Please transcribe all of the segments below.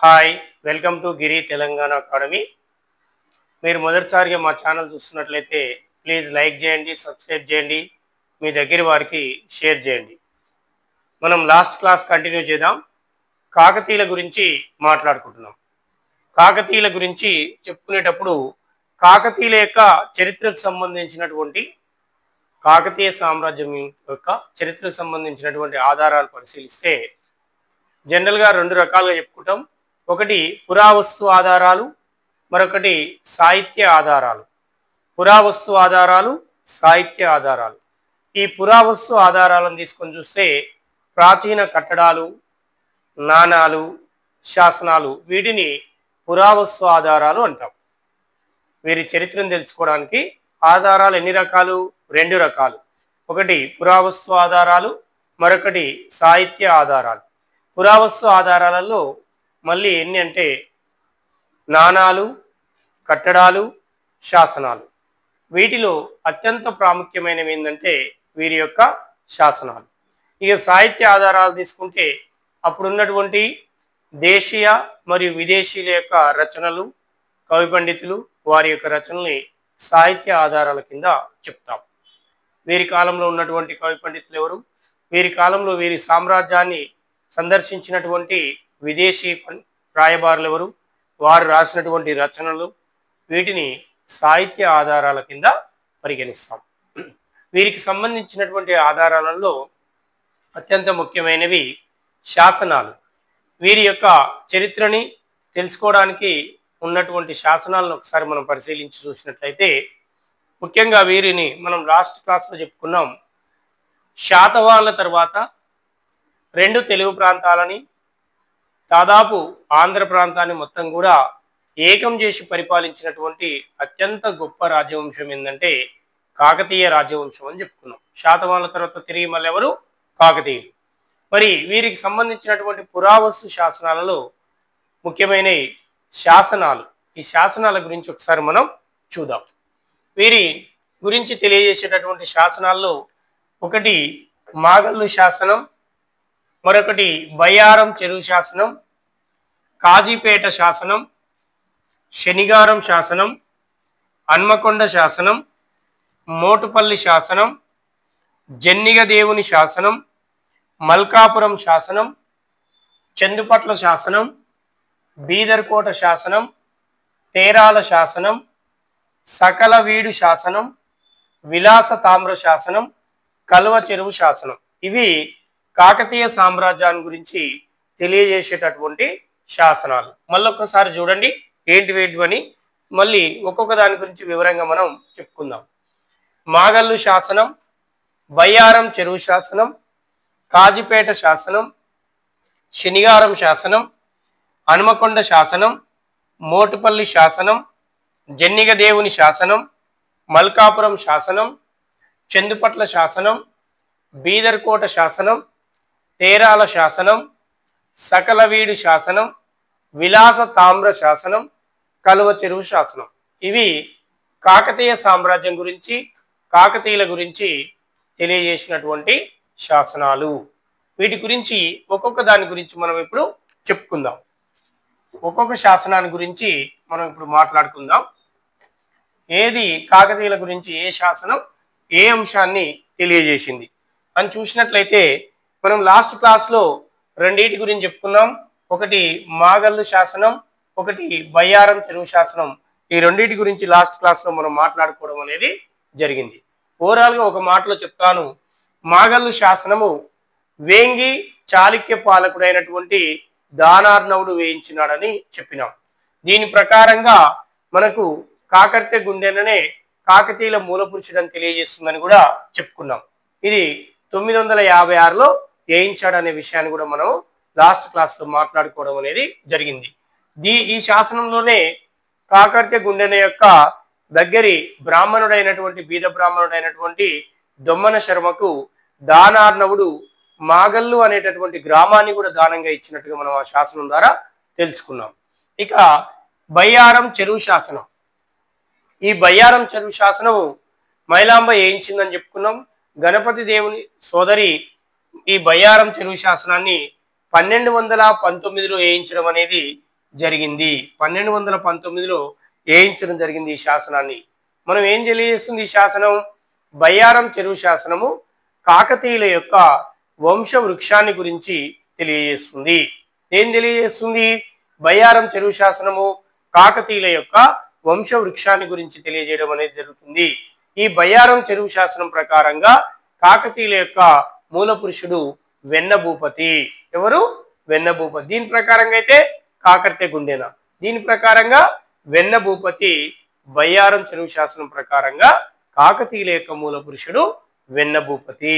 Hi welcome to Giri Telangana academy. మీరు మొదటిసారిగా మా ఛానల్ చూస్తున్నట్లయితే ప్లీజ్ లైక్ చేయండి, సబ్స్క్రైబ్ చేయండి, మీ దగ్గర వారికి షేర్ చేయండి. మనం లాస్ట్ క్లాస్ కంటిన్యూ చేద్దాం. కాకతీయుల గురించి మాట్లాడుకుంటున్నాం. కాకతీయుల గురించి చెప్పుకునేటప్పుడు కాకతీయుల యొక్క చరిత్రకు సంబంధించినటువంటి కాకతీయ సామ్రాజ్యం యొక్క చరిత్రకు సంబంధించినటువంటి ఆధారాలు పరిశీలిస్తే జనరల్గా రెండు రకాలుగా చెప్పుకుంటాం. ఒకటి పురావస్తు ఆధారాలు, మరొకటి సాహిత్య ఆధారాలు. పురావస్తు ఆధారాలు, సాహిత్య ఆధారాలు. ఈ పురావస్తు ఆధారాలను తీసుకొని చూస్తే ప్రాచీన కట్టడాలు, నాణాలు, శాసనాలు, వీటిని పురావస్తు ఆధారాలు అంటాం. వీరి చరిత్రను తెలుసుకోవడానికి ఆధారాలు ఎన్ని రకాలు? రెండు రకాలు. ఒకటి పురావస్తు ఆధారాలు, మరొకటి సాహిత్య ఆధారాలు. పురావస్తు ఆధారాలలో మళ్ళీ ఎన్ని అంటే నాణాలు, కట్టడాలు, శాసనాలు. వీటిలో అత్యంత ప్రాముఖ్యమైనవి ఏంటంటే వీరి యొక్క శాసనాలు. ఇక సాహిత్య ఆధారాలు తీసుకుంటే అప్పుడున్నటువంటి దేశీయ మరియు విదేశీయుల యొక్క రచనలు, కవి పండితులు వారి యొక్క రచనల్ని సాహిత్య ఆధారాల కింద చెప్తాం. వీరి కాలంలో ఉన్నటువంటి కవి పండితులు ఎవరు? వీరి కాలంలో వీరి సామ్రాజ్యాన్ని సందర్శించినటువంటి విదేశీ రాయబారులు ఎవరు? వారు రాసినటువంటి రచనలు, వీటిని సాహిత్య ఆధారాల కింద పరిగణిస్తాం. వీరికి సంబంధించినటువంటి ఆధారాలలో అత్యంత ముఖ్యమైనవి శాసనాలు. వీరి యొక్క చరిత్రని తెలుసుకోవడానికి ఉన్నటువంటి శాసనాలను ఒకసారి మనం పరిశీలించి చూసినట్లయితే ముఖ్యంగా వీరిని మనం లాస్ట్ క్లాస్లో చెప్పుకున్నాం. శాతవాహనుల తర్వాత రెండు తెలుగు ప్రాంతాలని, దాదాపు ఆంధ్ర ప్రాంతాన్ని మొత్తం కూడా ఏకం చేసి పరిపాలించినటువంటి అత్యంత గొప్ప రాజ్యవంశం ఏంటంటే కాకతీయ రాజ్యవంశం అని చెప్పుకున్నాం. శాతవాహనుల తర్వాత తిరిగి మళ్ళీ ఎవరు? కాకతీయులు. మరి వీరికి సంబంధించినటువంటి పురావస్తు శాసనాలలో ముఖ్యమైన శాసనాలు. ఈ శాసనాల గురించి ఒకసారి మనం చూద్దాం. వీరి గురించి తెలియజేసేటటువంటి శాసనాల్లో ఒకటి మాగల్లు శాసనం, మరొకటి బయ్యారం చెరువు శాసనం, కాజీపేట శాసనం, శనిగారం శాసనం, హన్మకొండ శాసనం, మోటుపల్లి శాసనం, జన్నిగ దేవుని శాసనం, మల్కాపురం శాసనం, చందుపట్ల శాసనం, బీదర్కోట శాసనం, తేరాల శాసనం, సకలవీడు శాసనం, విలాస తామ్ర శాసనం, కల్వ చెరువు శాసనం. ఇవి కాకతీయ సామ్రాజ్యాన్ని గురించి తెలియజేసేటటువంటి శాసనాలు. మళ్ళొక్కసారి చూడండి ఏంటివేంటివని, మళ్ళీ ఒక్కొక్క దాని గురించి వివరంగా మనం చెప్పుకుందాం. మాగల్లు శాసనం, బయ్యారం చెరువు శాసనం, కాజిపేట శాసనం, శనిగారం శాసనం, హనుమకొండ శాసనం, మోటుపల్లి శాసనం, జన్నిగ దేవుని శాసనం, మల్కాపురం శాసనం, చందుపట్ల శాసనం, బీదర్కోట శాసనం, తేరాల శాసనం, సకలవీడు శాసనం, విలాస తామ్ర శాసనం, కలువ చెరువు శాసనం. ఇవి కాకతీయ సామ్రాజ్యం గురించి, కాకతీయుల గురించి తెలియజేసినటువంటి శాసనాలు. వీటి గురించి ఒక్కొక్క దాని గురించి మనం ఇప్పుడు చెప్పుకుందాం. ఒక్కొక్క శాసనాన్ని గురించి మనం ఇప్పుడు మాట్లాడుకుందాం. ఏది కాకతీయుల గురించి ఏ శాసనం ఏ అంశాన్ని తెలియజేసింది అని చూసినట్లయితే మనం లాస్ట్ క్లాస్లో రెండింటి గురించి చెప్పుకున్నాం. ఒకటి మాగల్లు శాసనం, ఒకటి బయ్యారం చెరువు శాసనం. ఈ రెండింటి గురించి లాస్ట్ క్లాస్లో మనం మాట్లాడుకోవడం అనేది జరిగింది. ఓవరాల్గా ఒక మాటలో చెప్తాను. మాగల్లు శాసనము వేంగి చాళుక్య పాలకుడైనటువంటి దానార్ణవుడు వేయించినాడని చెప్పినాం. దీని ప్రకారంగా మనకు కాకర్తె గుండెననే కాకతీయుల మూలపురుషుడని తెలియజేస్తుందని కూడా చెప్పుకున్నాం. ఇది 956లో వేయించాడనే విషయాన్ని కూడా మనం లాస్ట్ క్లాస్లో మాట్లాడుకోవడం అనేది జరిగింది. ఈ శాసనంలోనే కాకర్తె గుండెన యొక్క దగ్గరి బ్రాహ్మణుడైనటువంటి బీద బ్రాహ్మణుడైనటువంటి దొమ్మన శర్మకు దానార్ణవుడు మాగల్లు అనేటటువంటి గ్రామాన్ని కూడా దానంగా ఇచ్చినట్టుగా మనం ఆ శాసనం ద్వారా తెలుసుకున్నాం. ఇక బయ్యారం చెరువు శాసనం. ఈ బయ్యారం చెరువు శాసనం మైలాంబ వేయించిందని చెప్పుకున్నాం. గణపతి దేవుని సోదరి ఈ బయ్యారం చెరువు శాసనాన్ని 1219లో వేయించడం అనేది జరిగింది. 1219లో వేయించడం జరిగింది ఈ శాసనాన్ని. మనం ఏం తెలియజేస్తుంది ఈ శాసనం? బయ్యారం చెరువు శాసనము కాకతీయుల యొక్క వంశ వృక్షాన్ని గురించి తెలియజేస్తుంది. ఏం తెలియజేస్తుంది? బయ్యారం చెరువు శాసనము కాకతీయుల యొక్క వంశ వృక్షాన్ని గురించి తెలియజేయడం అనేది జరుగుతుంది. ఈ బయ్యారం చెరువు శాసనం ప్రకారంగా కాకతీయుల యొక్క మూల పురుషుడు వెన్న భూపతి. ఎవరు? వెన్న భూపతి. దీని ప్రకారంగా అయితే కాకర్తె గుండెన. దీని ప్రకారంగా వెన్న భూపతి. బయ్యారం చెరువు శాసనం ప్రకారంగా కాకతీయుల యొక్క మూల పురుషుడు వెన్న భూపతి.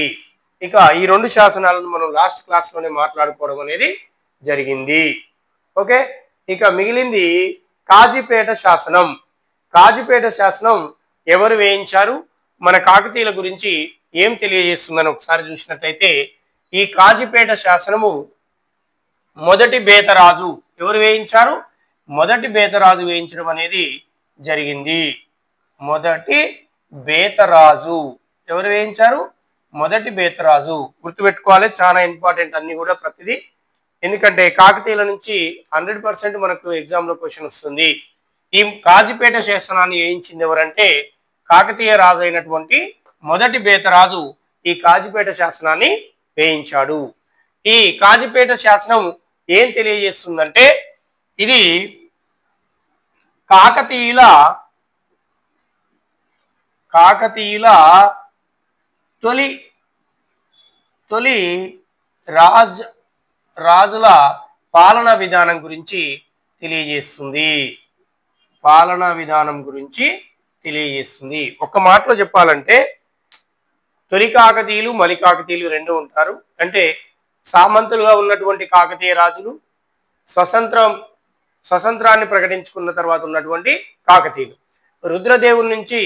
ఇక ఈ రెండు శాసనాలను మనం లాస్ట్ క్లాస్లోనే మాట్లాడుకోవడం అనేది జరిగింది. ఓకే, ఇక మిగిలింది కాజీపేట శాసనం. కాజీపేట శాసనం ఎవరు వేయించారు, మన కాకతీయుల గురించి ఏం తెలియజేస్తుందని ఒకసారి చూసినట్లయితే, ఈ కాజీపేట శాసనము మొదటి బేతరాజు ఎవరు వేయించారు? మొదటి బేతరాజు వేయించడం అనేది జరిగింది. మొదటి బేతరాజు ఎవరు వేయించారు? మొదటి బేతరాజు. గుర్తుపెట్టుకోవాలి, చాలా ఇంపార్టెంట్ అన్ని కూడా ప్రతిదీ. ఎందుకంటే కాకతీయుల నుంచి 100% మనకు ఎగ్జామ్లో క్వశ్చన్ వస్తుంది. ఈ కాజీపేట శాసనాన్ని వేయించింది ఎవరంటే కాకతీయ రాజు అయినటువంటి మొదటి బేతరాజు ఈ కాజీపేట శాసనాన్ని వేయించాడు. ఈ కాజీపేట శాసనం ఏం తెలియజేస్తుందంటే, ఇది కాకతీయుల తొలి రాజుల పాలనా విధానం గురించి తెలియజేస్తుంది. పాలనా విధానం గురించి తెలియజేస్తుంది. ఒక్క మాటలో చెప్పాలంటే, తొలి కాకతీయులు మలి కాకతీయులు రెండు ఉంటారు. అంటే సామంతులుగా ఉన్నటువంటి కాకతీయ రాజులు, స్వతంత్రాన్ని ప్రకటించుకున్న తర్వాత ఉన్నటువంటి కాకతీయులు. రుద్రదేవుడి నుంచి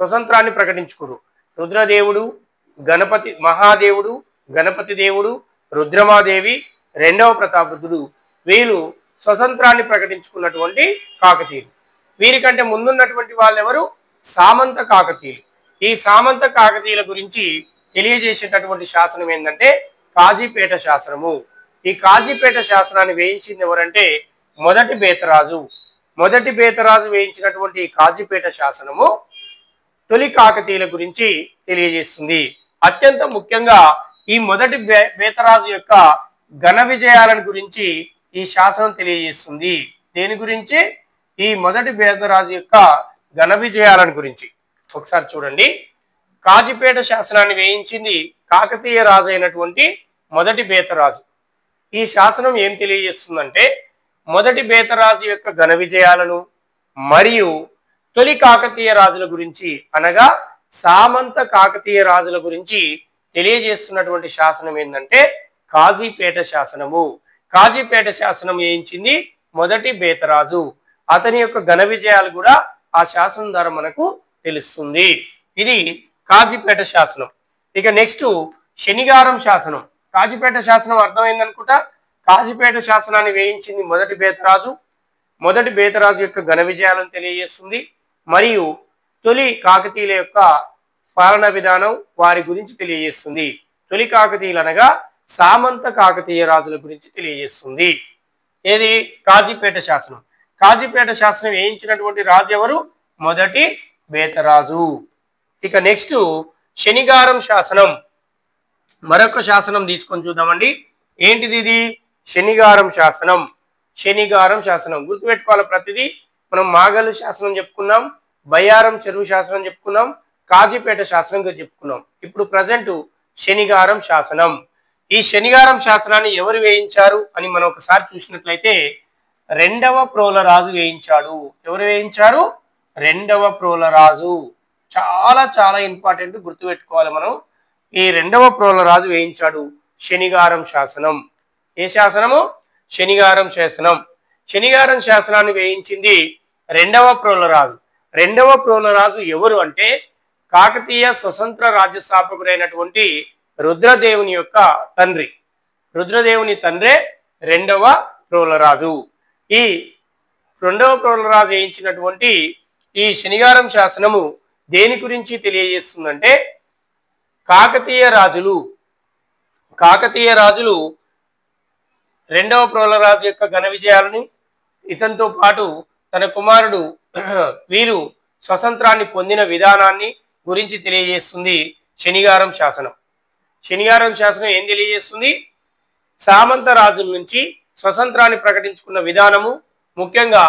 స్వతంత్రాన్ని ప్రకటించుకురు. రుద్రదేవుడు, గణపతి మహాదేవుడు, గణపతి దేవుడు, రుద్రమాదేవి, రెండవ ప్రతాపరుద్రుడు, వీళ్ళు స్వతంత్రాన్ని ప్రకటించుకున్నటువంటి కాకతీయులు. వీరికంటే ముందున్నటువంటి వాళ్ళు ఎవరు? సామంత కాకతీయులు. ఈ సామంత కాకతీయుల గురించి తెలియజేసేటటువంటి శాసనం ఏంటంటే కాజీపేట శాసనము. ఈ కాజీపేట శాసనాన్ని వేయించింది ఎవరంటే మొదటి బేతరాజు. మొదటి బేతరాజు వేయించినటువంటి కాజీపేట శాసనము తొలి కాకతీయుల గురించి తెలియజేస్తుంది. అత్యంత ముఖ్యంగా ఈ మొదటి బేతరాజు యొక్క ఘన విజయాలను గురించి ఈ శాసనం తెలియజేస్తుంది. దేని గురించి? ఈ మొదటి బేతరాజు యొక్క ఘన విజయాలను గురించి. ఒకసారి చూడండి, కాజీపేట శాసనాన్ని వేయించింది కాకతీయ రాజు అయినటువంటి మొదటి బేతరాజు. ఈ శాసనం ఏం తెలియజేస్తుందంటే మొదటి బేతరాజు యొక్క ఘన విజయాలను మరియు తొలి కాకతీయ రాజుల గురించి, అనగా సామంత కాకతీయ రాజుల గురించి తెలియజేస్తున్నటువంటి శాసనం ఏంటంటే కాజీపేట శాసనము. కాజీపేట శాసనం వేయించింది మొదటి బేతరాజు. అతని యొక్క ఘన విజయాలు కూడా ఆ శాసనం ద్వారా మనకు తెలుస్తుంది. ఇది కాజీపేట శాసనం. ఇక నెక్స్ట్ శనిగారం శాసనం. కాజీపేట శాసనం అర్థమైందనుకుంటా. కాజీపేట శాసనాన్ని వేయించింది మొదటి బేతరాజు. మొదటి బేతరాజు యొక్క ఘన విజయాలను తెలియజేస్తుంది మరియు తొలి కాకతీయుల యొక్క పాలనా విధానం వారి గురించి తెలియజేస్తుంది. తొలి కాకతీయులు అనగా సామంత కాకతీయ రాజుల గురించి తెలియజేస్తుంది. ఏది? కాజీపేట శాసనం. కాజీపేట శాసనం వేయించినటువంటి రాజు ఎవరు? మొదటి బేతరాజు. ఇక నెక్స్ట్ శనిగారం శాసనం. మరొక శాసనం తీసుకొని చూద్దామండి. ఏంటిది ఇది? శనిగారం శాసనం. శనిగారం శాసనం గుర్తుపెట్టుకోవాలి ప్రతిదీ. మనం మాగల్లు శాసనం చెప్పుకున్నాం, బయ్యారం చెరువు శాసనం చెప్పుకున్నాం, కాజీపేట శాసనం చెప్పుకున్నాం. ఇప్పుడు ప్రజెంట్ శనిగారం శాసనం. ఈ శనిగారం శాసనాన్ని ఎవరు వేయించారు అని మనం ఒకసారి చూసినట్లయితే రెండవ ప్రోలరాజు వేయించాడు. ఎవరు వేయించారు? రెండవ ప్రోలరాజు. చాలా చాలా ఇంపార్టెంట్, గుర్తుపెట్టుకోవాలి మనం. ఈ రెండవ ప్రోలరాజు వేయించాడు శనిగారం శాసనం. ఏ శాసనము? శనిగారం శాసనం. శనిగారం శాసనాన్ని వేయించింది రెండవ ప్రోలరాజు. రెండవ ప్రోలరాజు ఎవరు అంటే కాకతీయ స్వతంత్ర రాజ్య స్థాపకుడైనటువంటి రుద్రదేవుని యొక్క తండ్రి. రుద్రదేవుని తండ్రే రెండవ ప్రోలరాజు. ఈ రెండవ ప్రోలరాజు వేయించినటువంటి ఈ శనిగారం శాసనము దేని గురించి తెలియజేస్తుందంటే కాకతీయ రాజులు రెండవ ప్రోలరాజు యొక్క ఘన విజయాలని ఇతనితో పాటు తన కుమారుడు వీరు స్వతంత్రాన్ని పొందిన విధానాన్ని గురించి తెలియజేస్తుంది శనివారం శాసనం. శనివారం శాసనం ఏం తెలియజేస్తుంది? సామంత రాజుల నుంచి స్వతంత్రాన్ని ప్రకటించుకున్న విధానము, ముఖ్యంగా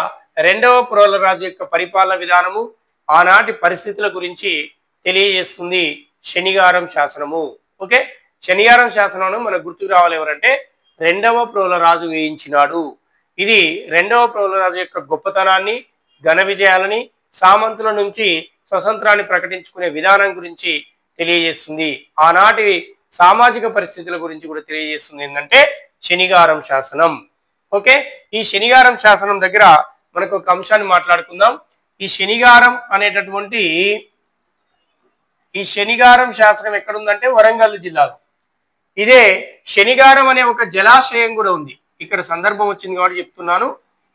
రెండవ ప్రోల రాజు యొక్క పరిపాలన విధానము, ఆనాటి పరిస్థితుల గురించి తెలియజేస్తుంది శనివారం శాసనము. ఓకే, శనివారం శాసనం మనకు గుర్తుకు రావాలి ఎవరంటే రెండవ ప్రోల రాజు వేయించినాడు. ఇది రెండవ ప్రోల రాజు యొక్క గొప్పతనాన్ని, ఘన విజయాలని, సామంతుల నుంచి స్వతంత్రాన్ని ప్రకటించుకునే విధానం గురించి తెలియజేస్తుంది. ఆనాటి సామాజిక పరిస్థితుల గురించి కూడా తెలియజేస్తుంది ఏంటంటే శనివారం శాసనం. ఓకే, ఈ శనివారం శాసనం దగ్గర మనకు ఒక అంశాన్ని మాట్లాడుకుందాం. ఈ శనివారం అనేటటువంటి ఈ శనివారం శాసనం ఎక్కడుందంటే వరంగల్ జిల్లాలో. ఇదే శనివారం అనే ఒక జలాశయం కూడా ఉంది. ఇక్కడ సందర్భం వచ్చింది కాబట్టి చెప్తున్నాను.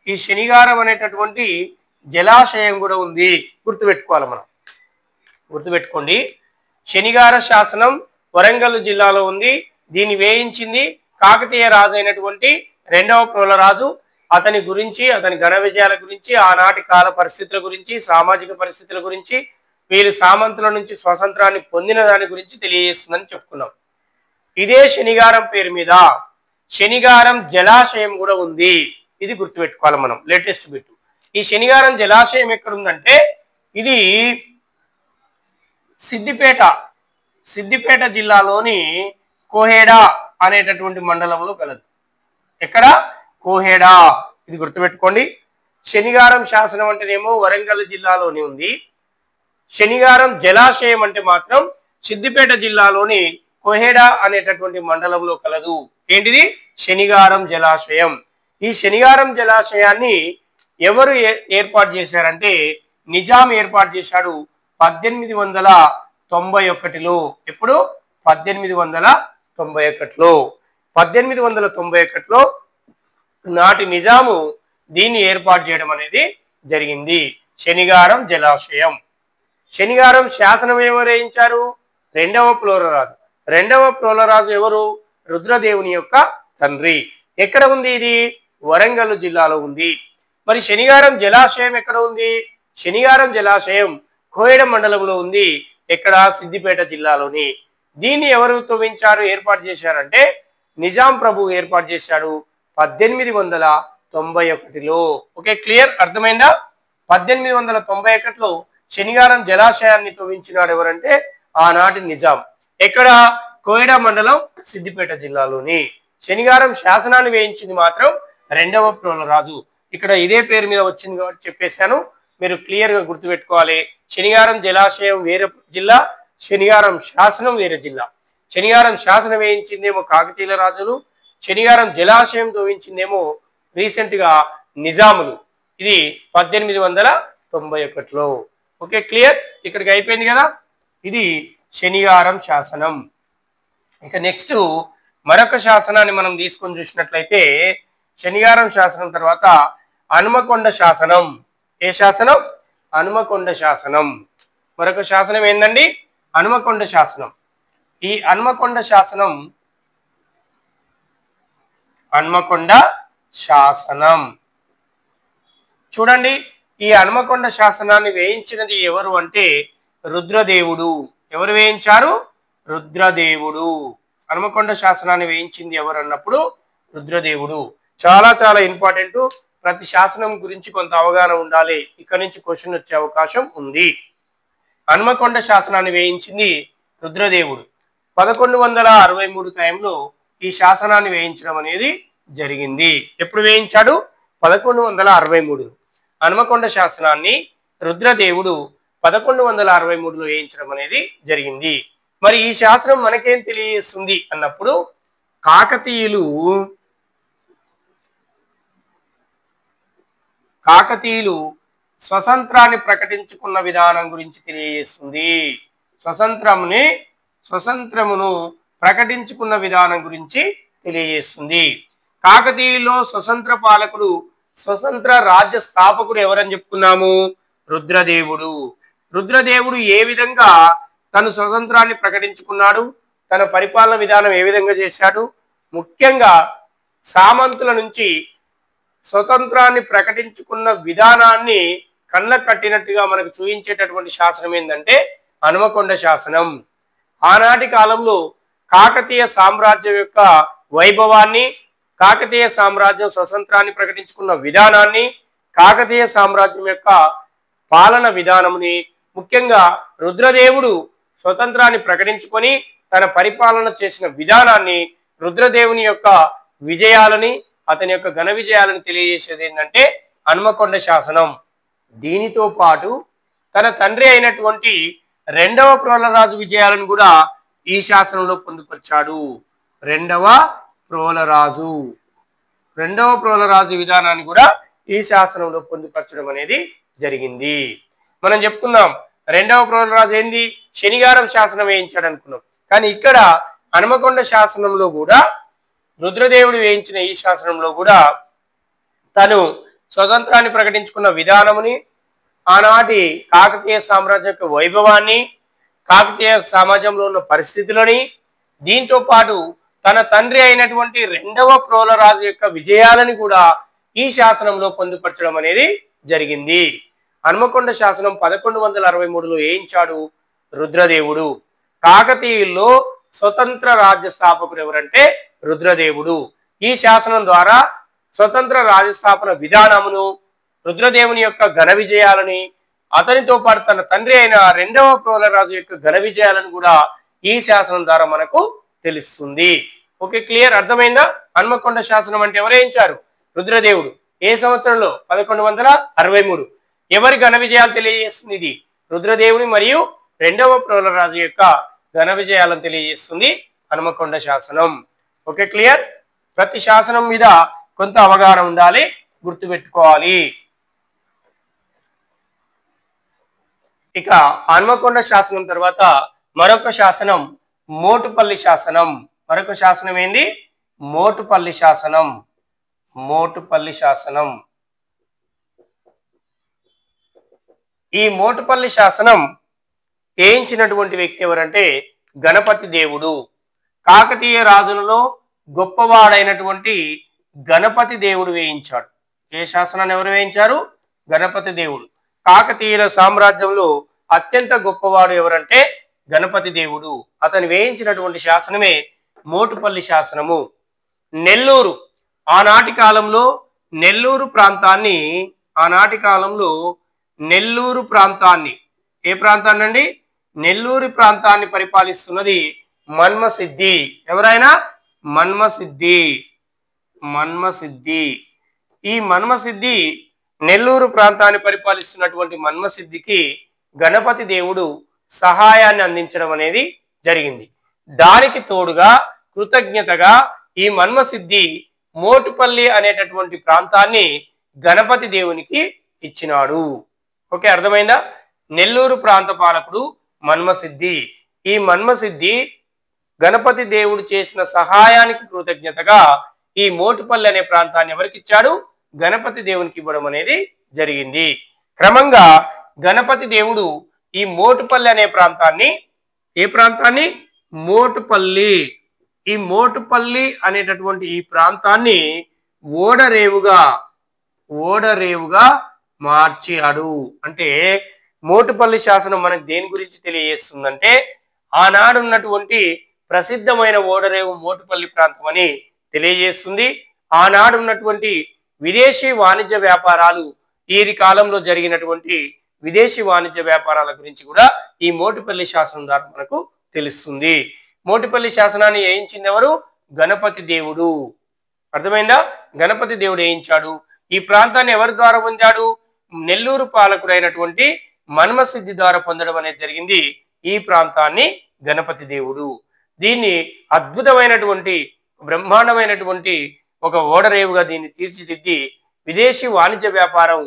ఈ శనివారం అనేటటువంటి జలాశయం కూడా ఉంది, గుర్తుపెట్టుకోవాలి మనం. గుర్తుపెట్టుకోండి, శనివార శాసనం వరంగల్ జిల్లాలో ఉంది. దీన్ని వేయించింది కాకతీయ రాజు అయినటువంటి రెండవ ప్రోలరాజు. అతని గురించి, అతని ఘన విజయాల గురించి, ఆనాటి కాల పరిస్థితుల గురించి, సామాజిక పరిస్థితుల గురించి, వీరు సామంతుల నుంచి స్వాతంత్రాన్ని పొందిన దాని గురించి తెలియజేస్తుందని చెప్పుకున్నాం. ఇదే శనివారం పేరు మీద శనివారం జలాశయం కూడా ఉంది. ఇది గుర్తుపెట్టుకోవాలి మనం, లేటెస్ట్ బిట్. ఈ శనివారం జలాశయం ఎక్కడుందంటే ఇది సిద్దిపేట జిల్లాలోని కోహెడా అనేటటువంటి మండలంలో కలదు. ఎక్కడ? కోహెడా. ఇది గుర్తుపెట్టుకోండి. శనివారం శాసనం అంటేనేమో వరంగల్ జిల్లాలోని ఉంది. శనివారం జలాశయం అంటే మాత్రం సిద్దిపేట జిల్లాలోని కోహెడా అనేటటువంటి మండలంలో కలదు. ఏంటిది? శనివారం జలాశయం. ఈ శనివారం జలాశయాన్ని ఎవరు ఏర్పాటు చేశారంటే నిజాం ఏర్పాటు చేశాడు 1891లో. ఎప్పుడు? 1891లో. 1891లో నాటి నిజాము దీన్ని ఏర్పాటు చేయడం అనేది జరిగింది. శనివారం జలాశయం. శనివారం శాసనం ఎవరు వేయించారు? రెండవ ప్రోలరాజు. రెండవ ప్రోలరాజు ఎవరు? రుద్రదేవుని యొక్క తండ్రి. ఎక్కడ ఉంది ఇది? వరంగల్ జిల్లాలో ఉంది. మరి శనివారం జలాశయం ఎక్కడ ఉంది? శనివారం జలాశయం కోయడ మండలంలో ఉంది. ఎక్కడ? సిద్దిపేట జిల్లాలోని. దీన్ని ఎవరు తవ్వించారు, ఏర్పాటు చేశారంటే నిజాం ప్రభు ఏర్పాటు చేశాడు 1891లో. ఓకే, క్లియర్, అర్థమైందా? 1891లో శనివారం జలాశయాన్ని తవ్వించినాడు ఎవరంటే ఆనాటి నిజాం. ఎక్కడ? కోయడ మండలం, సిద్దిపేట జిల్లాలోని. శనివారం శాసనాన్ని వేయించింది మాత్రం రెండవ ప్రోలరాజు. ఇక్కడ ఇదే పేరు మీద వచ్చింది కాబట్టి చెప్పేశాను, మీరు క్లియర్ గా గుర్తుపెట్టుకోవాలి. శనివారం జలాశయం వేరే జిల్లా, శనివారం శాసనం వేరే జిల్లా. శనివారం శాసనం వేయించిందేమో కాకతీయుల రాజులు, శనివారం జలాశయం తవ్వించిందేమో రీసెంట్ గా నిజాములు. ఇది 1891లో. ఓకే, క్లియర్, ఇక్కడికి అయిపోయింది కదా. ఇది శనివారం శాసనం. ఇక నెక్స్ట్ మరొక శాసనాన్ని మనం తీసుకొని చూసినట్లయితే శనివారం శాసనం తర్వాత హనుమకొండ శాసనం. ఏ శాసనం? హనుమకొండ శాసనం. మరొక శాసనం ఏందండి? హనుమకొండ శాసనం. ఈ హనుమకొండ శాసనం చూడండి. ఈ హనుమకొండ శాసనాన్ని వేయించినది ఎవరు అంటే రుద్రదేవుడు. ఎవరు వేయించారు? రుద్రదేవుడు. హనుమకొండ శాసనాన్ని వేయించింది ఎవరు అన్నప్పుడు రుద్రదేవుడు. చాలా చాలా ఇంపార్టెంట్. ప్రతి శాసనం గురించి కొంత అవగాహన ఉండాలి. ఇక్కడ నుంచి క్వశ్చన్ వచ్చే అవకాశం ఉంది. హనుమకొండ శాసనాన్ని వేయించింది రుద్రదేవుడు. 1163 టైంలో ఈ శాసనాన్ని వేయించడం అనేది జరిగింది. ఎప్పుడు వేయించాడు? 1163. హనుమకొండ శాసనాన్ని రుద్రదేవుడు 1163లో వేయించడం అనేది జరిగింది. మరి ఈ శాసనం మనకేం తెలియజేస్తుంది అన్నప్పుడు కాకతీయులు స్వతంత్రాన్ని ప్రకటించుకున్న విధానం గురించి తెలియజేస్తుంది. స్వతంత్రమును ప్రకటించుకున్న విధానం గురించి తెలియజేస్తుంది. కాకతీయుల్లో స్వతంత్ర పాలకుడు, స్వతంత్ర రాజ్య స్థాపకుడు ఎవరని చెప్పుకున్నాము? రుద్రదేవుడు. రుద్రదేవుడు ఏ విధంగా తను స్వతంత్రాన్ని ప్రకటించుకున్నాడు, తన పరిపాలన విధానం ఏ విధంగా చేశాడు, ముఖ్యంగా సామంతుల నుంచి స్వతంత్రాన్ని ప్రకటించుకున్న విధానాన్ని కళ్ళ కట్టినట్టుగా మనకు చూపించేటటువంటి శాసనం ఏంటంటే హనుమకొండ శాసనం. ఆనాటి కాలంలో కాకతీయ సామ్రాజ్యం యొక్క వైభవాన్ని, కాకతీయ సామ్రాజ్యం స్వతంత్రాన్ని ప్రకటించుకున్న విధానాన్ని, కాకతీయ సామ్రాజ్యం యొక్క పాలన విధానముని, ముఖ్యంగా రుద్రదేవుడు స్వతంత్రాన్ని ప్రకటించుకొని తన పరిపాలన చేసిన విధానాన్ని, రుద్రదేవుని యొక్క విజయాలని, అతని యొక్క ఘన విజయాలను తెలియజేసేది ఏంటంటే హనుమకొండ శాసనం. దీనితో పాటు తన తండ్రి అయినటువంటి రెండవ ప్రోలరాజు విజయాలను కూడా ఈ శాసనంలో పొందుపరిచాడు. రెండవ ప్రోలరాజు విధానాన్ని కూడా ఈ శాసనంలో పొందుపరచడం అనేది జరిగింది. మనం చెప్పుకున్నాం రెండవ ప్రోలరాజు ఏంది, శనివారం శాసనం వేయించాడు అనుకున్నాం. కానీ ఇక్కడ హనుమకొండ శాసనంలో కూడా రుద్రదేవుడు వేయించిన ఈ శాసనంలో కూడా తను స్వతంత్రాన్ని ప్రకటించుకున్న విధానముని, ఆనాటి కాకతీయ సామ్రాజ్యం యొక్క వైభవాన్ని, కాకతీయ సమాజంలో ఉన్న పరిస్థితులని, దీంతో పాటు తన తండ్రి అయినటువంటి రెండవ ప్రోలరాజు యొక్క విజయాలని కూడా ఈ శాసనంలో పొందుపరచడం అనేది జరిగింది. హనుమకొండ శాసనం 1163లో వేయించాడు రుద్రదేవుడు. కాకతీయుల్లో స్వతంత్ర రాజ్య స్థాపకుడు ఎవరంటే రుద్రదేవుడు. ఈ శాసనం ద్వారా స్వతంత్ర రాజ్యస్థాపన విధానమును, రుద్రదేవుని యొక్క ఘన విజయాలని, అతనితో పాటు తన తండ్రి అయిన రెండవ ప్రోలరాజు యొక్క ఘన విజయాలను కూడా ఈ శాసనం ద్వారా మనకు తెలుస్తుంది. ఓకే, క్లియర్, అర్థమైందా? హనుమకొండ శాసనం అంటే ఎవరు వేయించారు? రుద్రదేవుడు. ఏ సంవత్సరంలో? 1163. ఎవరి ఘన విజయాలు తెలియజేస్తుంది? ఇది రుద్రదేవుని మరియు రెండవ ప్రోలరాజు యొక్క ఘన విజయాలను తెలియజేస్తుంది హనుమకొండ శాసనం. Okay, clear. ప్రతి శాసనం మీద కొంత అవగాహన ఉండాలి, గుర్తుపెట్టుకోవాలి. ఇక హనుమకొండ శాసనం తర్వాత మరొక శాసనం మోటుపల్లి శాసనం. మరొక శాసనం ఏంది? మోటుపల్లి శాసనం. ఈ మోటుపల్లి శాసనం వేయించినటువంటి వ్యక్తి ఎవరంటే గణపతి దేవుడు. కాకతీయ రాజులలో గొప్పవాడైనటువంటి గణపతి దేవుడు వేయించాడు. ఏ శాసనాన్ని ఎవరు వేయించారు? గణపతి దేవుడు. కాకతీయుల సామ్రాజ్యంలో అత్యంత గొప్పవాడు ఎవరంటే గణపతి దేవుడు. అతను వేయించినటువంటి శాసనమే మోటుపల్లి శాసనము. నెల్లూరు, ఆనాటి కాలంలో నెల్లూరు ప్రాంతాన్ని ఏ ప్రాంతాన్ని అండి? నెల్లూరు ప్రాంతాన్ని పరిపాలిస్తున్నది మన్మసిద్ధి. ఎవరైనా? మన్మసిద్ధి. ఈ మన్మసిద్ధి నెల్లూరు ప్రాంతాన్ని పరిపాలిస్తున్నటువంటి మన్మసిద్ధికి గణపతి దేవుడు సహాయాన్ని అందించడం అనేది జరిగింది. దానికి తోడుగా కృతజ్ఞతగా ఈ మన్మసిద్ధి మోటుపల్లి అనేటటువంటి ప్రాంతాన్ని గణపతి దేవునికి ఇచ్చినాడు. ఓకే, అర్థమైందా? నెల్లూరు ప్రాంత పాలకుడు మన్మసిద్ధి. ఈ మన్మసిద్ధి గణపతి దేవుడు చేసిన సహాయానికి కృతజ్ఞతగా ఈ మోటుపల్లి అనే ప్రాంతాన్ని ఎవరికి ఇచ్చాడు? గణపతి దేవునికి ఇవ్వడం అనేది జరిగింది. క్రమంగా గణపతి దేవుడు ఈ మోటుపల్లి అనే ప్రాంతాన్ని, ఏ ప్రాంతాన్ని? మోటుపల్లి. ఈ మోటుపల్లి అనేటటువంటి ఈ ప్రాంతాన్ని ఓడరేవుగా మార్చాడు. అంటే మోటుపల్లి శాసనం మనకు దేని గురించి తెలియజేస్తుందంటే ఆనాడు ఉన్నటువంటి ప్రసిద్ధమైన ఓడరేవు మోటుపల్లి ప్రాంతం అని తెలియజేస్తుంది. ఆనాడు ఉన్నటువంటి విదేశీ వాణిజ్య వ్యాపారాలు, ఈ కాలంలో జరిగినటువంటి విదేశీ వాణిజ్య వ్యాపారాల గురించి కూడా ఈ మోటుపల్లి శాసనం ద్వారా మనకు తెలుస్తుంది. మోటుపల్లి శాసనాన్ని వేయించింది ఎవరు? గణపతి దేవుడు. అర్థమైందా? గణపతి దేవుడు వేయించాడు. ఈ ప్రాంతాన్ని ఎవరి ద్వారా పొందాడు? నెల్లూరు పాలకుడైనటువంటి మన్మసిద్ధి ద్వారా పొందడం అనేది జరిగింది. ఈ ప్రాంతాన్ని గణపతి దేవుడు. దీన్ని అద్భుతమైనటువంటి బ్రహ్మాండమైనటువంటి ఒక ఓడరేవుగా దీన్ని తీర్చిదిద్ది విదేశీ వాణిజ్య వ్యాపారం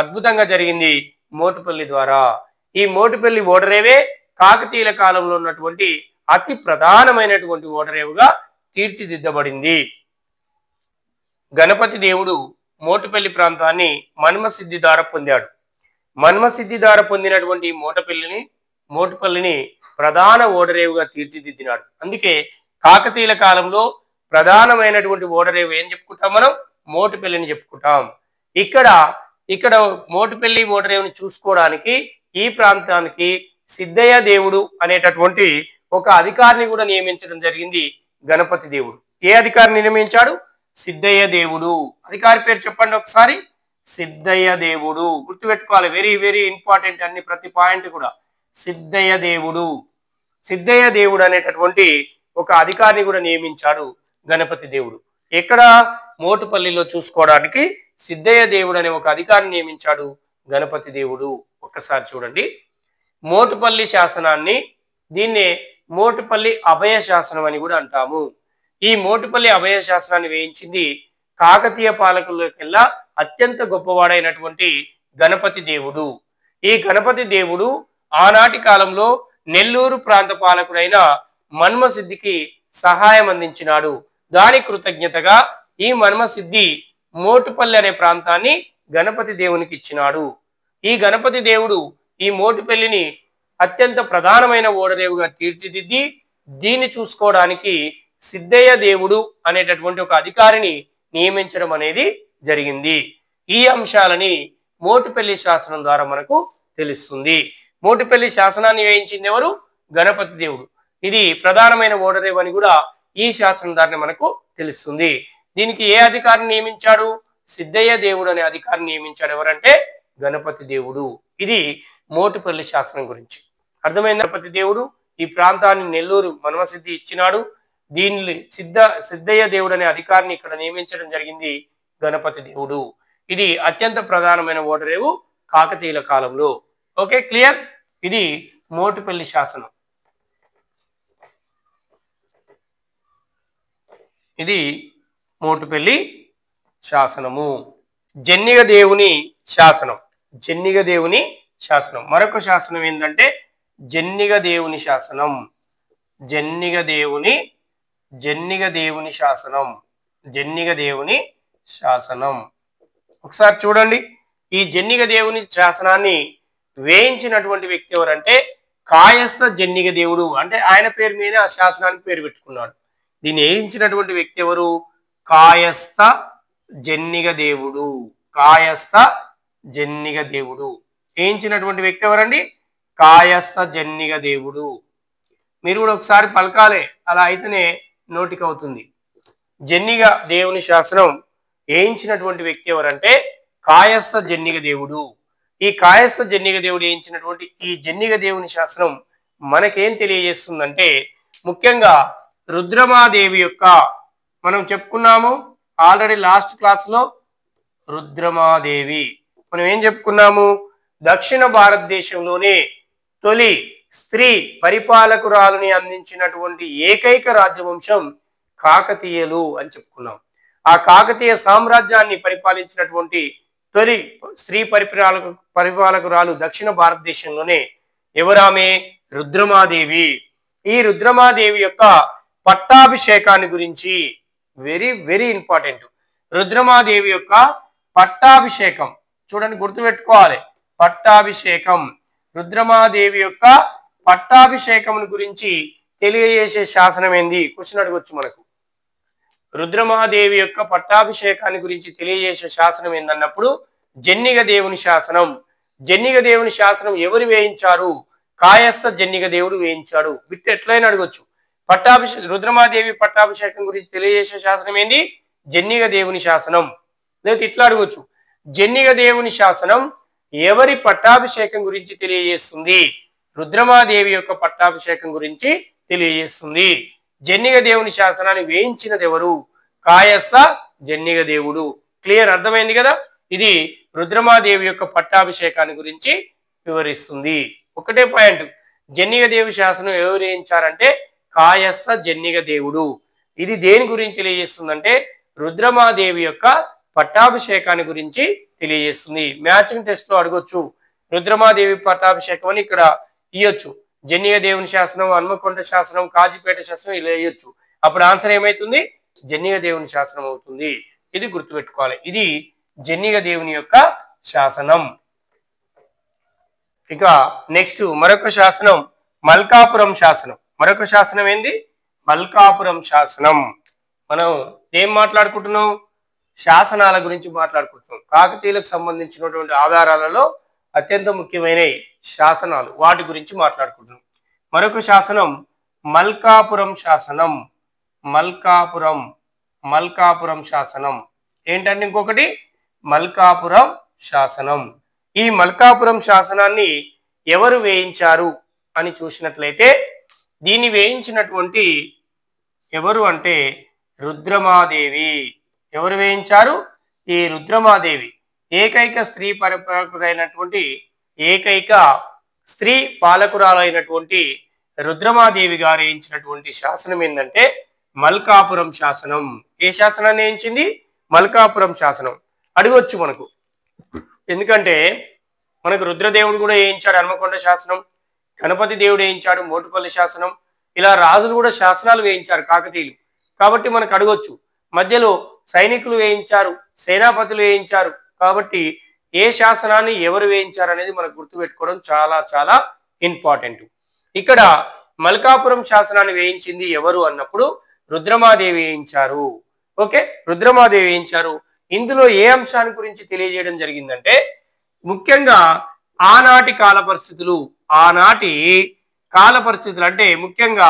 అద్భుతంగా జరిగింది మోటుపల్లి ద్వారా. ఈ మోటుపల్లి ఓడరేవే కాకతీయుల కాలంలో ఉన్నటువంటి అతి ప్రధానమైనటువంటి ఓడరేవుగా తీర్చిదిద్దబడింది. గణపతి దేవుడు మోటుపల్లి ప్రాంతాన్ని మన్మసిద్ధి ద్వారా పొందాడు. మన్మసిద్ధి ద్వారా పొందినటువంటి మోటుపల్లిని ప్రధాన ఓడరేవుగా తీర్చిదిద్దినాడు. అందుకే కాకతీయుల కాలంలో ప్రధానమైనటువంటి ఓడరేవు ఏం చెప్పుకుంటాం మనం? మోటుపల్లిని చెప్పుకుంటాం. ఇక్కడ ఇక్కడ మోటుపల్లి ఓడరేవుని చూసుకోవడానికి ఈ ప్రాంతానికి సిద్ధయ్య దేవుడు అనేటటువంటి ఒక అధికారిని కూడా నియమించడం జరిగింది గణపతి దేవుడు. ఏ అధికారిని నియమించాడు? సిద్ధయ్య దేవుడు. అధికారి పేరు చెప్పండి ఒకసారి. సిద్ధయ్య దేవుడు. గుర్తుపెట్టుకోవాలి, వెరీ వెరీ ఇంపార్టెంట్ అన్ని ప్రతి పాయింట్ కూడా. సిద్ధయ్య దేవుడు. సిద్ధయ్య దేవుడు అనేటటువంటి ఒక అధికారిని కూడా నియమించాడు గణపతి దేవుడు. ఎక్కడ? మోటుపల్లిలో చూసుకోవడానికి సిద్ధయ్య దేవుడు అనే ఒక అధికారిని నియమించాడు గణపతి దేవుడు. ఒక్కసారి చూడండి, మోటుపల్లి శాసనాన్ని దీన్నే మోటుపల్లి అభయ శాసనం అని కూడా అంటాము. ఈ మోటుపల్లి అభయ శాసనాన్ని వేయించింది కాకతీయ పాలకుల్లోకెల్లా అత్యంత గొప్పవాడైనటువంటి గణపతి దేవుడు. ఈ గణపతి దేవుడు ఆనాటి కాలంలో నెల్లూరు ప్రాంత పాలకుడైన మన్మసిద్ధికి సహాయం అందించినాడు. దాని కృతజ్ఞతగా ఈ మన్మసిద్ధి మోటుపల్లి అనే ప్రాంతాన్ని గణపతి దేవునికి ఇచ్చినాడు. ఈ గణపతి దేవుడు ఈ మోటుపల్లిని అత్యంత ప్రధానమైన ఓడరేవుగా తీర్చిదిద్ది దీన్ని చూసుకోవడానికి సిద్ధయ్య దేవుడు అనేటటువంటి ఒక అధికారిని నియమించడం అనేది జరిగింది. ఈ అంశాలని మోటుపల్లి శాసనం ద్వారా మనకు తెలుస్తుంది. మోటుపల్లి శాసనాన్ని వేయించింది ఎవరు? గణపతి దేవుడు. ఇది ప్రధానమైన ఓడరేవు అని కూడా ఈ శాసనం ద్వారా మనకు తెలుస్తుంది. దీనికి ఏ అధికారిని నియమించాడు? సిద్ధయ్య దేవుడు అనే అధికారిని నియమించాడు. ఎవరంటే గణపతి దేవుడు. ఇది మోటుపల్లి శాసనం గురించి అర్థమైంది. గణపతి దేవుడు ఈ ప్రాంతాన్ని నెల్లూరు మన్మసిద్ధి ఇచ్చినాడు. దీన్ని సిద్ధయ్య దేవుడు అనే అధికారిని ఇక్కడ నియమించడం జరిగింది గణపతి దేవుడు. ఇది అత్యంత ప్రధానమైన ఓడరేవు కాకతీయుల కాలంలో. Okay, clear. ఇది మోటుపల్లి శాసనం. ఇది మోటుపల్లి శాసనము. జన్నిగ దేవుని శాసనం. జన్నిగ దేవుని శాసనం. మరొక శాసనం ఏంటంటే జన్నిగ దేవుని శాసనం. జన్నిగ దేవుని శాసనం. జన్నిగ దేవుని శాసనం. ఒకసారి చూడండి, ఈ జన్నిగ దేవుని శాసనాన్ని వేయించినటువంటి వ్యక్తి ఎవరంటే కాయస్థ జన్నిగ దేవుడు. అంటే ఆయన పేరు మీద ఆ శాసనానికి పేరు పెట్టుకున్నాడు. దీన్ని వేయించినటువంటి వ్యక్తి ఎవరు? కాయస్థ జన్నిగ దేవుడు. కాయస్థ జన్నిగ దేవుడు. వేయించినటువంటి వ్యక్తి ఎవరండి? కాయస్థ జన్నిగ దేవుడు. మీరు కూడా ఒకసారి పలకాలే, అలా అయితేనే నోటికి అవుతుంది. జన్నిగ దేవుని శాసనం వేయించినటువంటి వ్యక్తి ఎవరంటే కాయస్థ జన్నిగ దేవుడు. ఈ కాయస్థ జన్నిగ దేవుడు వేయించినటువంటి ఈ జన్నిగ దేవుని శాసనం మనకేం తెలియజేస్తుందంటే, ముఖ్యంగా రుద్రమాదేవి యొక్క, మనం చెప్పుకున్నాము ఆల్రెడీ లాస్ట్ క్లాస్లో, రుద్రమాదేవి మనం ఏం చెప్పుకున్నాము? దక్షిణ భారతదేశంలోనే తొలి స్త్రీ పరిపాలకురాలని అందించినటువంటి ఏకైక రాజ్యవంశం కాకతీయులు అని చెప్పుకున్నాం. ఆ కాకతీయ సామ్రాజ్యాన్ని పరిపాలించినటువంటి తొలి స్త్రీ పరిపాలకురాలు దక్షిణ భారతదేశంలోనే ఎవరామె? రుద్రమాదేవి. ఈ రుద్రమాదేవి యొక్క పట్టాభిషేకాన్ని గురించి వెరీ వెరీ ఇంపార్టెంట్. రుద్రమాదేవి యొక్క పట్టాభిషేకం చూడండి, గుర్తుపెట్టుకోవాలి. పట్టాభిషేకం. రుద్రమాదేవి యొక్క పట్టాభిషేకం గురించి తెలియజేసే శాసనం ఏంది? క్వశ్చన్ అడగొచ్చు మనకు. రుద్రమాదేవి యొక్క పట్టాభిషేకాన్ని గురించి తెలియజేసే శాసనం ఏందన్నప్పుడు జన్నిగ దేవుని శాసనం. జన్నిగ దేవుని శాసనం ఎవరు వేయించారు? కాయస్థ జన్నిగ దేవుడు వేయించాడు. విత్ ఎట్లయినా అడగొచ్చు. రుద్రమాదేవి పట్టాభిషేకం గురించి తెలియజేసే శాసనం ఏంది? జన్నిగ దేవుని శాసనం. లేదా ఇట్లా అడగొచ్చు, జన్నిగ దేవుని శాసనం ఎవరి పట్టాభిషేకం గురించి తెలియజేస్తుంది? రుద్రమాదేవి యొక్క పట్టాభిషేకం గురించి తెలియజేస్తుంది. జన్నిగ దేవుని శాసనాన్ని వేయించినది ఎవరు? కాయస్థ జన్నిగ దేవుడు. క్లియర్, అర్థమైంది కదా? ఇది రుద్రమాదేవి యొక్క పట్టాభిషేకాన్ని గురించి వివరిస్తుంది. ఒకటే పాయింట్, జన్నిగ దేవి శాసనం ఎవరు వేయించారంటే కాయస్థ జన్నిగ దేవుడు. ఇది దేని గురించి తెలియజేస్తుందంటే రుద్రమాదేవి యొక్క పట్టాభిషేకాన్ని గురించి తెలియజేస్తుంది. మ్యాచింగ్ టెస్ట్ లో అడగొచ్చు, రుద్రమాదేవి పట్టాభిషేకం అని ఇక్కడ ఇయ్యొచ్చు. జన్నిగ దేవుని శాసనం, హన్మకొండ శాసనం, కాజీపేట శాసనం ఇలా ఇయ్యొచ్చు. అప్పుడు ఆన్సర్ ఏమైతుంది? జన్నిగ దేవుని శాసనం అవుతుంది. ఇది గుర్తుపెట్టుకోవాలి. ఇది జన్నిగ దేవుని యొక్క శాసనం. ఇక నెక్స్ట్ మరొక శాసనం మల్కాపురం శాసనం. మరొక శాసనం ఏంది? మల్కాపురం శాసనం. మనం ఏం మాట్లాడుకుంటున్నాం? శాసనాల గురించి మాట్లాడుకుంటున్నాం. కాకతీయులకు సంబంధించినటువంటి ఆధారాలలో అత్యంత ముఖ్యమైన శాసనాలు, వాటి గురించి మాట్లాడుకుంటున్నాం. మరొక శాసనం మల్కాపురం శాసనం. మల్కాపురం మల్కాపురం శాసనం ఏంటంటే ఇంకొకటి మల్కాపురం శాసనం. ఈ మల్కాపురం శాసనాన్ని ఎవరు వేయించారు అని చూసినట్లయితే దీన్ని వేయించినటువంటి ఎవరు అంటే రుద్రమాదేవి. ఎవరు వేయించారు? ఈ రుద్రమాదేవి ఏకైక స్త్రీ పరిపాలకుడైనటువంటి ఏకైక స్త్రీ పాలకురాలైనటువంటి రుద్రమాదేవి గారు వేయించినటువంటి శాసనం ఏంటంటే మల్కాపురం శాసనం. ఏ శాసనాన్ని వేయించింది? మల్కాపురం శాసనం. అడగొచ్చు మనకు, ఎందుకంటే మనకు రుద్రదేవుడు కూడా వేయించాడు హన్మకొండ శాసనం, గణపతి దేవుడు వేయించాడు మోటుపల్లి శాసనం, ఇలా రాజులు కూడా శాసనాలు వేయించారు కాకతీయులు. కాబట్టి మనకు అడగొచ్చు, మధ్యలో సైనికులు వేయించారు, సేనాపతులు వేయించారు, కాబట్టి ఏ శాసనాన్ని ఎవరు వేయించారు అనేది మనకు గుర్తుపెట్టుకోవడం చాలా చాలా ఇంపార్టెంట్. ఇక్కడ మల్కాపురం శాసనాన్ని వేయించింది ఎవరు అన్నప్పుడు రుద్రమాదేవి వేయించారు. ఓకే, రుద్రమాదేవి వేయించారు. ఇందులో ఏ అంశాన్ని గురించి తెలియజేయడం జరిగిందంటే ముఖ్యంగా ఆనాటి కాల పరిస్థితులు, ఆనాటి కాల పరిస్థితులు అంటే ముఖ్యంగా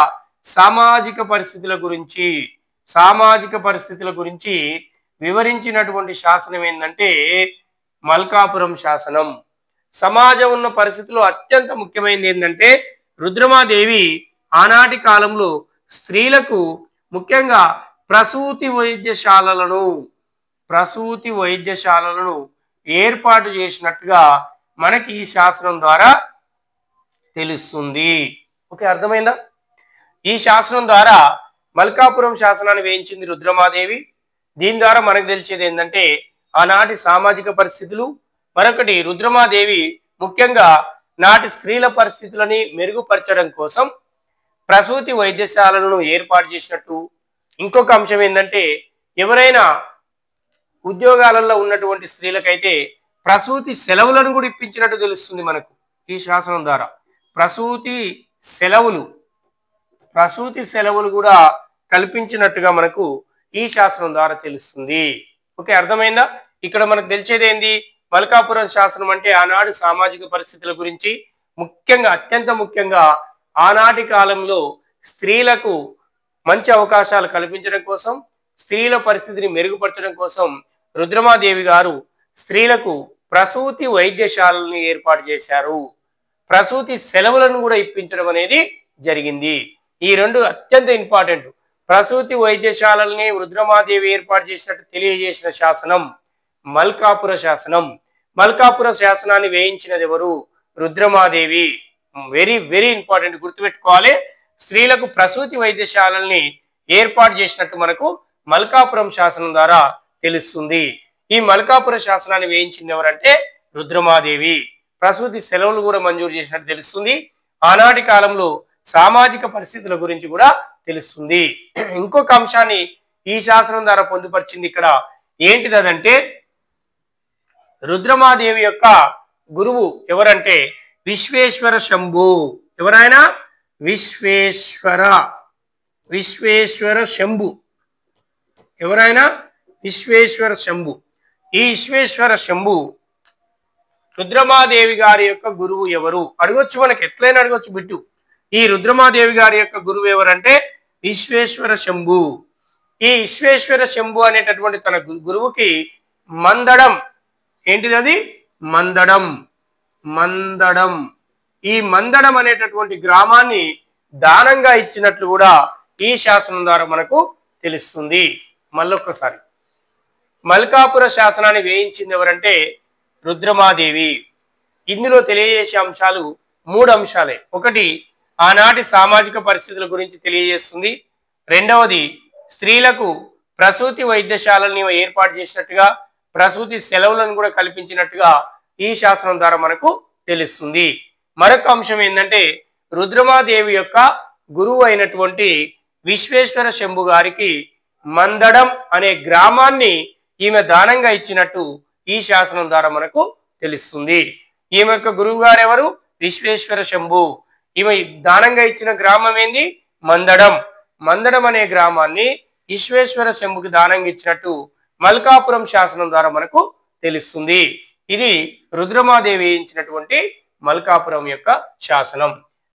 సామాజిక పరిస్థితుల గురించి వివరించినటువంటి శాసనం ఏంటంటే మల్కాపురం శాసనం. సమాజం ఉన్న పరిస్థితుల్లో అత్యంత ముఖ్యమైనది ఏంటంటే రుద్రమాదేవి ఆనాటి కాలంలో స్త్రీలకు ముఖ్యంగా ప్రసూతి వైద్యశాలలను ఏర్పాటు చేసినట్టుగా మనకి ఈ శాసనం ద్వారా తెలుస్తుంది. ఓకే, అర్థమైందా? ఈ శాసనం ద్వారా మల్కాపురం శాసనాన్ని వేయించింది రుద్రమాదేవి. దీని ద్వారా మనకు తెలిసేది ఏంటంటే ఆనాటి సామాజిక పరిస్థితులు, మరొకటి రుద్రమాదేవి ముఖ్యంగా నాటి స్త్రీల పరిస్థితులని మెరుగుపరచడం కోసం ప్రసూతి వైద్యశాలలను ఏర్పాటు చేసినట్టు. ఇంకొక అంశం ఏంటంటే ఎవరైనా ఉద్యోగాలలో ఉన్నటువంటి స్త్రీలకైతే ప్రసూతి సెలవులను కూడా ఇప్పించినట్టు తెలుస్తుంది మనకు ఈ శాసనం ద్వారా. ప్రసూతి సెలవులు కూడా కల్పించినట్టుగా మనకు ఈ శాసనం ద్వారా తెలుస్తుంది. ఓకే, అర్థమైందా? ఇక్కడ మనకు తెలిసేది ఏంది? మల్కాపురం శాసనం అంటే ఆనాడు సామాజిక పరిస్థితుల గురించి, ముఖ్యంగా అత్యంత ముఖ్యంగా ఆనాటి కాలంలో స్త్రీలకు మంచి అవకాశాలు కల్పించడం కోసం, స్త్రీల పరిస్థితిని మెరుగుపరచడం కోసం రుద్రమాదేవి గారు స్త్రీలకు ప్రసూతి వైద్యశాలని ఏర్పాటు చేశారు. ప్రసూతి సెలవులను కూడా ఇప్పించడం అనేది జరిగింది. ఈ రెండు అత్యంత ఇంపార్టెంట్. ప్రసూతి వైద్యశాలని రుద్రమాదేవి ఏర్పాటు చేసినట్టు తెలియజేసిన శాసనం మల్కాపుర శాసనం. మల్కాపుర శాసనాన్ని వేయించినది ఎవరు? రుద్రమాదేవి. వెరీ వెరీ ఇంపార్టెంట్, గుర్తుపెట్టుకోవాలి. స్త్రీలకు ప్రసూతి వైద్యశాలని ఏర్పాటు చేసినట్టు మనకు మల్కాపురం శాసనం ద్వారా తెలుస్తుంది. ఈ మల్కాపుర శాసనాన్ని వేయించింది ఎవరంటే రుద్రమాదేవి. ప్రసూతి సెలవులు కూడా మంజూరు చేసినట్టు తెలుస్తుంది. ఆనాటి కాలంలో సామాజిక పరిస్థితుల గురించి కూడా తెలుస్తుంది. ఇంకొక అంశాన్ని ఈ శాసనం ద్వారా పొందుపరిచింది ఇక్కడ. ఏంటిది అదంటే రుద్రమాదేవి యొక్క గురువు ఎవరంటే విశ్వేశ్వర శంభు. ఎవరైనా? విశ్వేశ్వర శంభు. ఎవరైనా? విశ్వేశ్వర శంభు. ఈ విశ్వేశ్వర శంభు రుద్రమాదేవి గారి యొక్క గురువు ఎవరు అడగొచ్చు, మనకి ఎట్లయినా అడగొచ్చు బిట్టు. ఈ రుద్రమాదేవి గారి యొక్క గురువు ఎవరంటే విశ్వేశ్వర శంభు. ఈ విశ్వేశ్వర శంభు అనేటటువంటి తన గురువుకి మందడం, ఏంటిది అది? మందడం. ఈ మందడం అనేటటువంటి గ్రామాన్ని దానంగా ఇచ్చినట్లు కూడా ఈ శాసనం ద్వారా మనకు తెలుస్తుంది. మళ్ళొక్కసారి, మల్కాపుర శాసనాన్ని వేయించింది ఎవరంటే రుద్రమాదేవి. ఇందులో తెలియజేసే అంశాలు 3 అంశాలే. ఒకటి, ఆనాటి సామాజిక పరిస్థితుల గురించి తెలియజేస్తుంది. రెండవది, స్త్రీలకు ప్రసూతి వైద్యశాలని ఏర్పాటు చేసినట్టుగా, ప్రసూతి సెలవులను కూడా కల్పించినట్టుగా ఈ శాసనం ద్వారా మనకు తెలుస్తుంది. మరొక అంశం ఏంటంటే రుద్రమాదేవి యొక్క గురువు అయినటువంటి విశ్వేశ్వర శంభు గారికి మందడం అనే గ్రామాన్ని ఈమె దానంగా ఇచ్చినట్టు ఈ శాసనం ద్వారా మనకు తెలుస్తుంది. ఈమె యొక్క గురువు గారు ఎవరు? విశ్వేశ్వర శంభు. ఈమె దానంగా ఇచ్చిన గ్రామం ఏంది? మందడం. మందడం అనే గ్రామాన్ని విశ్వేశ్వర శంభుకి దానంగా ఇచ్చినట్టు మల్కాపురం శాసనం ద్వారా మనకు తెలుస్తుంది. ఇది రుద్రమాదేవి వేయించినటువంటి మల్కాపురం యొక్క శాసనం.